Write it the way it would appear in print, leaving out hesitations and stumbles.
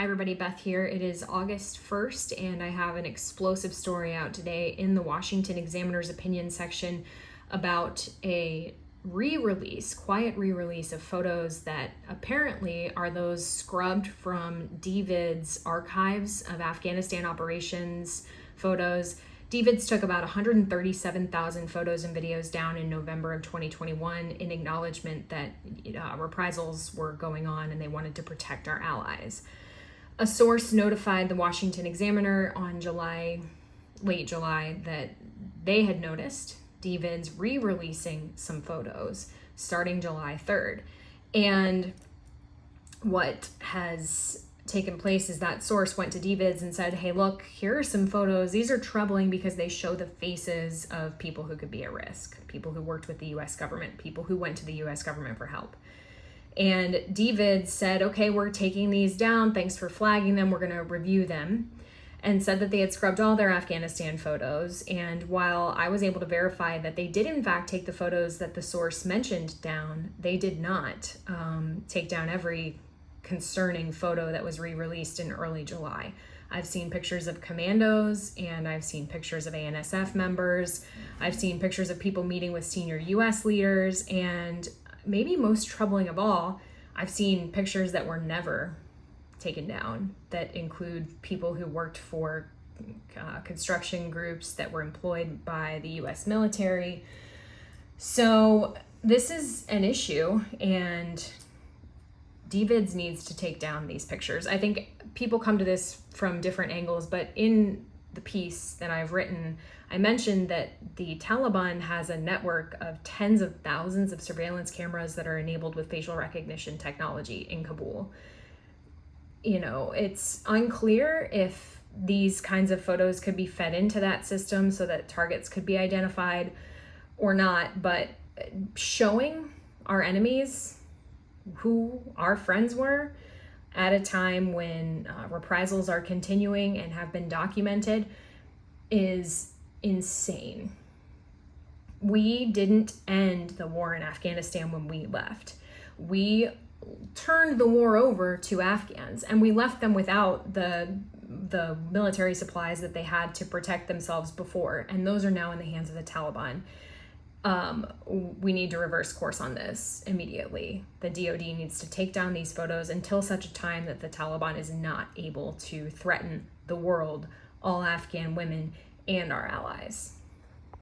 Hi everybody, Beth here. It is August 1st and I have an explosive story out today in the Washington Examiner's opinion section about a quiet re-release of photos that apparently are those scrubbed from DVID's archives of Afghanistan operations photos. DVID's took about 137,000 photos and videos down in November of 2021 in acknowledgement that reprisals were going on and they wanted to protect our allies. A source notified the Washington Examiner on late July, that they had noticed DVID's re-releasing some photos starting July 3rd. And what has taken place is that source went to DVID's and said, hey, look, here are some photos. These are troubling because they show the faces of people who could be at risk, people who worked with the US government, people who went to the US government for help. And DVID said, okay, we're taking these down. Thanks for flagging them. We're going to review them. And said that they had scrubbed all their Afghanistan photos. And while I was able to verify that they did in fact take the photos that the source mentioned down, they did not take down every concerning photo that was re-released in early July. I've seen pictures of commandos and I've seen pictures of ANSF members. I've seen pictures of people meeting with senior US leaders, and maybe most troubling of all, I've seen pictures that were never taken down that include people who worked for construction groups that were employed by the US military. So this is an issue, and DVID's needs to take down these pictures. I think people come to this from different angles, but in the piece that I've written, I mentioned that the Taliban has a network of tens of thousands of surveillance cameras that are enabled with facial recognition technology in Kabul. It's unclear if these kinds of photos could be fed into that system so that targets could be identified or not, but showing our enemies who our friends were at a time when reprisals are continuing and have been documented is insane. We didn't end the war in Afghanistan when we left. We turned the war over to Afghans, and we left them without the military supplies that they had to protect themselves before, and those are now in the hands of the Taliban. We need to reverse course on this immediately. The DoD needs to take down these photos until such a time that the Taliban is not able to threaten the world, all Afghan women, and our allies.